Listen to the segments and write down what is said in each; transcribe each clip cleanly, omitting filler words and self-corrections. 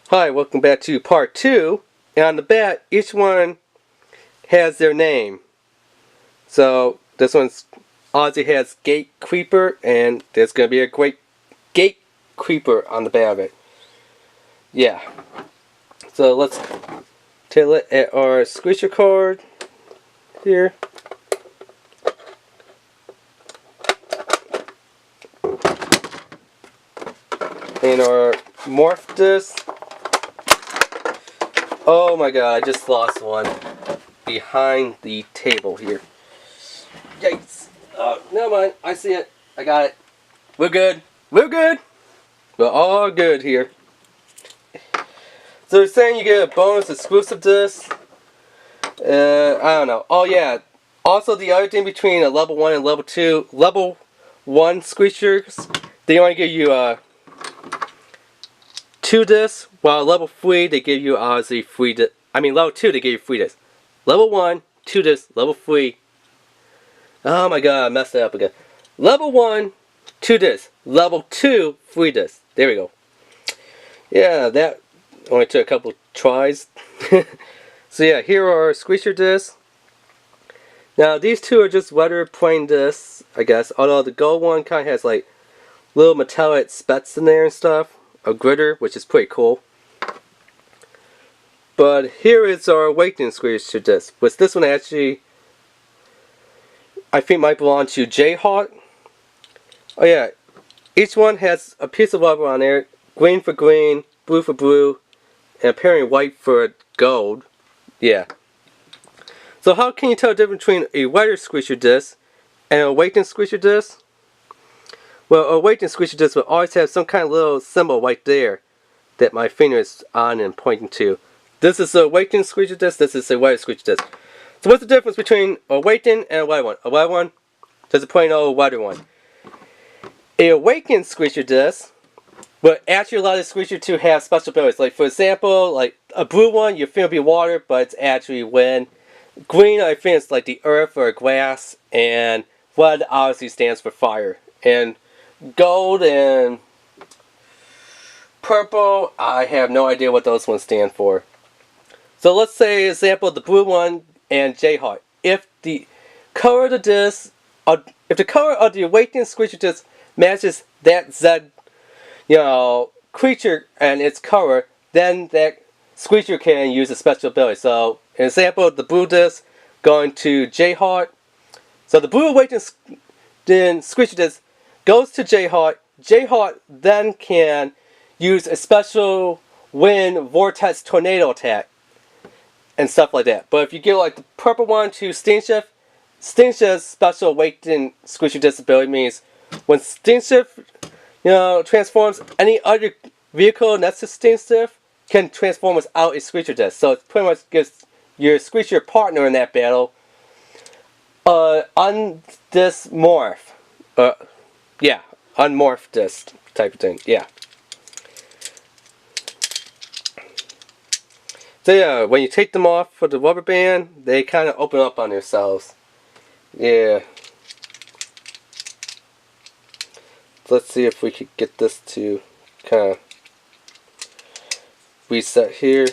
Hi, welcome back to part 2. And on the back, each one has their name. So this one's Ozzy has GATECREEPER, and there's going to be a great GATECREEPER on the back of it. Yeah. So let's take a look at our Screecher card here. And our Morph disc. Oh my god, I just lost one behind the table here. Yikes. Oh, never mind. I see it. I got it. We're good. We're good. We're all good here. So they're saying you get a bonus exclusive disc. I don't know. Oh yeah. Also the other thing between a level 1 and level 2. Level 1 Screechers, they only give you 2 discs, while level 3 they give you obviously 3 discs. I mean level 2 they give you 3 discs. Level 1, 2 discs, level 3. Oh my god, I messed that up again. Level 1, 2 discs. Level 2, 3 discs. There we go. Yeah, that only took a couple tries. So yeah, here are our Screecher discs. Now these two are just weather plain discs, I guess. Although the gold one kind of has like little metallic specks in there and stuff. A gritter, which is pretty cool. But here is our Awakening Screecher disc, which this one actually I think might belong to Jayhawk. Oh yeah, each one has a piece of rubber on there, green for green, blue for blue, and apparently white for gold. Yeah. So how can you tell the difference between a weather Screecher disc and an Awakening Screecher disc? Well, a Awakening Screecher disc will always have some kind of little symbol right there that my finger is on and pointing to. This is the Awakening Screecher disc, this is a weather Screecher disc. So what's the difference between Awakening and a weather one? A weather one, there's a plain old weather one. A Awakening Screecher disc will actually allow the Screecher to have special abilities. Like for example, like a blue one, you think it'll be water, but it's actually wind. Green, I think it's like the earth or grass, and red obviously stands for fire. And gold and purple, I have no idea what those ones stand for. So let's say, example, the blue one and Jayhawk. If the color of the disc, if the color of the Awakening Screecher disc matches that Z, creature and its color, then that Screecher can use a special ability. So, an example, the blue disc going to Jayhawk. So the blue Awakening Screecher disc goes to Jayhawk. Jayhawk then can use a special wind vortex tornado attack and stuff like that. But if you give like the purple one to Steamshift, Steamshift's special Awakening Screecher disc ability means when Steamshift transforms, any other vehicle next to Steamshift can transform without a Screecher disc. So it pretty much gives your Screecher partner in that battle on this morph. Yeah, unmorph disc type of thing. Yeah. So yeah, when you take them off for the rubber band, they kind of open up on themselves. Yeah. Let's see if we could get this to kind of reset here.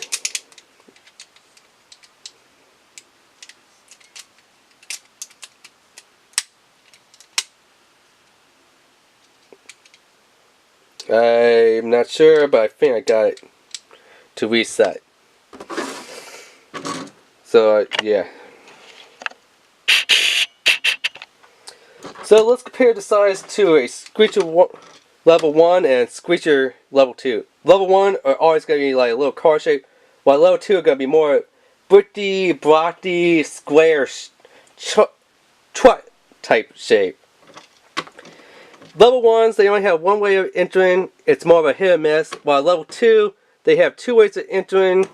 I'm not sure, but I think I got it to reset. So yeah. So let's compare the size to a Screecher level 1 and Screecher level 2. Level 1 are always going to be like a little car shape, while level 2 are going to be more bricky, blocky, square, truck type shape. Level 1s, they only have one way of entering. It's more of a hit or miss. While level 2, they have 2 ways of entering,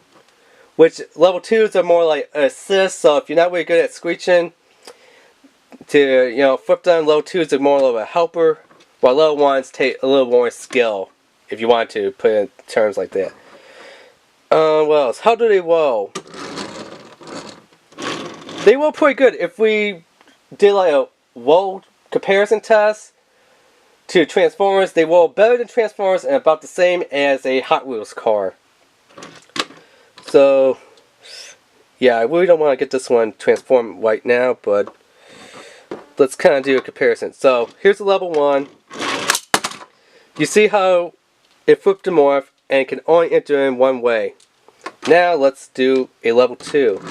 which level 2s are more like assist. So if you're not really good at screeching, to flip them, level 2s are more of a helper, while level 1s take a little more skill, if you want to put it in terms like that. What else? How do they roll? They roll pretty good. If we did like a roll comparison test to Transformers, they roll better than Transformers and about the same as a Hot Wheels car. So, yeah, I really don't want to get this one transformed right now, but let's kind of do a comparison. So, here's the level 1. You see how it flipped the morph and can only enter in one way. Now, let's do a level 2.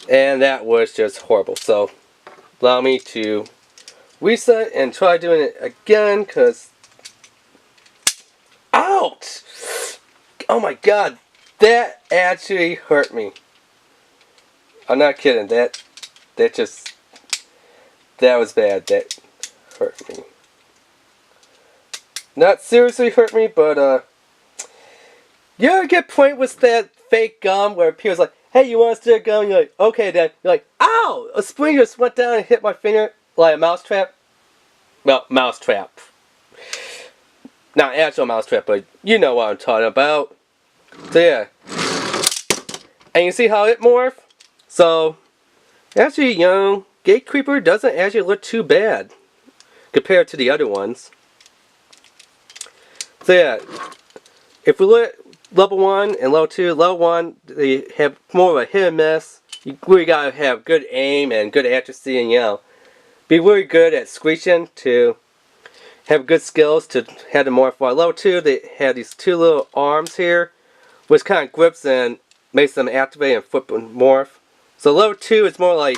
And that was just horrible. So, allow me to reset and try doing it again, because... Ouch! Oh my god, that actually hurt me. I'm not kidding, that was bad, that hurt me. Not seriously hurt me, but you ever get point with that fake gum where people's like, hey, you want to steal a gum? You're like, okay then. You're like, ow! A spring just went down and hit my finger like a mousetrap. Well, mousetrap. Not actual mousetrap, but you know what I'm talking about. So yeah. And you see how it morphed? So, actually, you know, GATECREEPER doesn't actually look too bad compared to the other ones. So yeah, if we look at level 1 and level 2, level 1, they have more of a hit and miss. You really gotta have good aim and good accuracy and, you know, be really good at screeching to have good skills to have the morph. While level 2, they have these 2 little arms here, which kind of grips and makes them activate and flip and morph. So level 2 is more like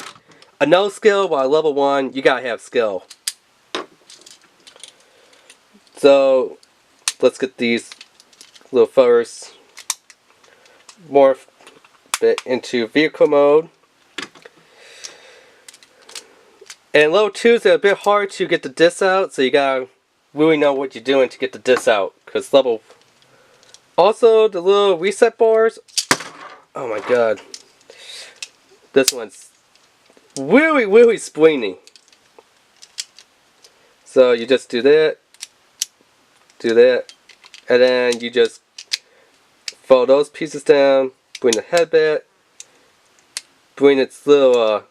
a no skill, while level 1, you gotta have skill. So, let's get these little fellers morph it into vehicle mode. And level 2 is a bit hard to get the disc out, so you gotta really know what you're doing to get the disc out. Because level... Also, the little reset bars... Oh my god. This one's really, really splingy. So you just do that, and then you just follow those pieces down, bring the head back, bring its little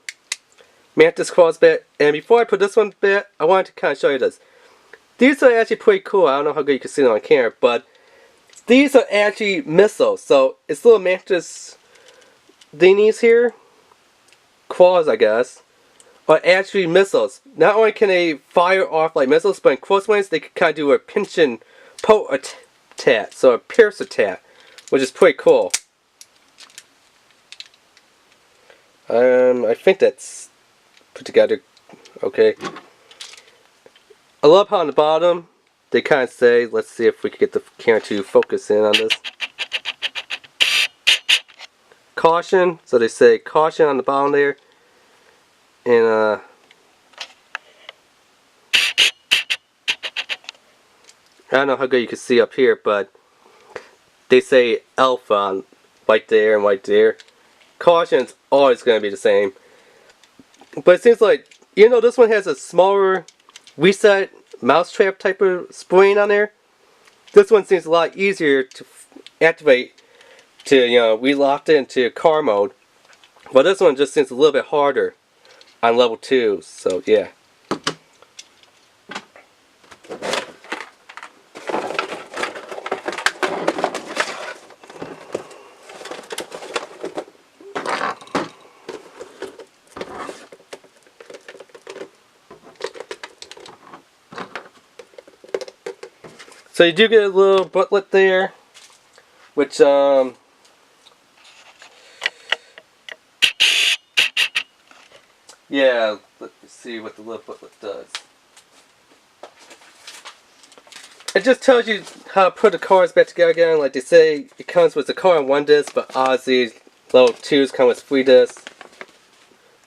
mantis claws back, and before I put this one back, I wanted to kind of show you this. These are actually pretty cool. I don't know how good you can see them on camera, but these are actually missiles. So it's little mantis thingies here, claws I guess, are actually missiles. Not only can they fire off like missiles, but in close range they can kind of do a pinch and poke attack, so a pierce attack, which is pretty cool. I think that's put together okay. I love how on the bottom they kind of say, let's see if we can get the camera to focus in on this. Caution, so they say caution on the bottom there. And I don't know how good you can see up here, but they say alpha on right there and right there. Caution's always going to be the same. But it seems like, even though this one has a smaller reset mousetrap type of spring on there, this one seems a lot easier to activate to, you know, relock it into car mode. But this one just seems a little bit harder on level 2, so yeah. So you do get a little booklet there, which yeah, let me see what the little booklet does. It just tells you how to put the cars back together again. Like they say, it comes with the car on 1 disc, but obviously level 2s come with 3 discs.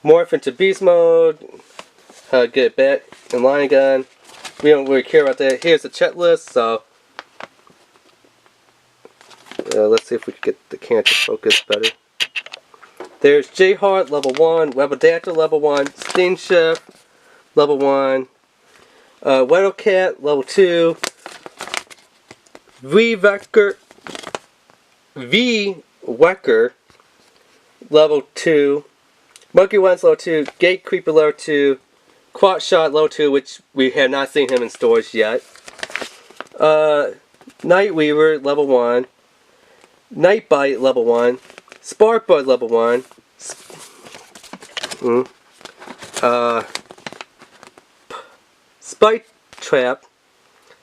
Morph into beast mode, how to get it back in line again. We don't really care about that. Here's the checklist, so let's see if we can get the camera to focus better. There's J-Heart level 1, Rebel level 1, Steam Shift level 1, Weddlecat level 2, VWecker level 2, Monkey Ones level 2, GATECREEPER level 2, Quad Shot level 2, which we have not seen him in stores yet, Nightweaver level 1, Nightbite level 1, Sparkbud level 1, Spike Trap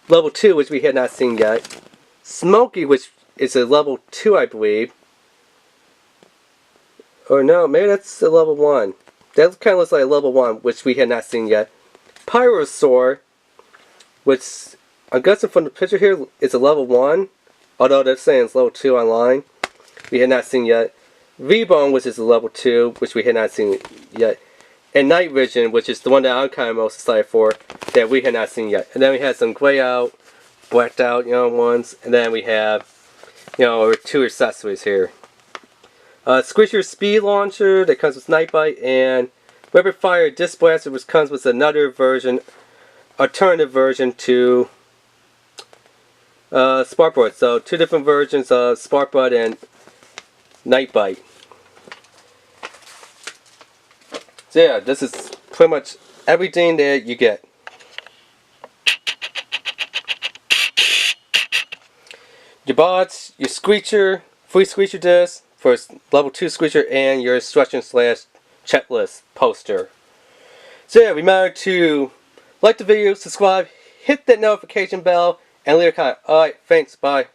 level 2, which we had not seen yet, Smokey, which is a level 2, I believe. Or no, maybe that's a level 1. That kind of looks like a level 1, which we had not seen yet. Pyrosaur, which I'm guessing from the picture here is a level 1, although they're saying it's level 2 online. We had not seen yet. V-Bone, which is a level 2, which we had not seen yet. And Night Vision, which is the one that I'm kind of most excited for, that we had not seen yet. And then we had some gray out, blacked out, ones. And then we have, our 2 accessories here. Screecher Speed Launcher that comes with Nightbite, and Rapid Fire Disc Blaster, which comes with another version, alternative version to Sparkbud. So 2 different versions of Sparkbud and Nightbite. So yeah, this is pretty much everything that you get. Your bots, your Screecher, free Screecher disc for level 2 Screecher, and your instruction / checklist poster. So yeah, remember to like the video, subscribe, hit that notification bell, and leave a comment. Alright, thanks, bye.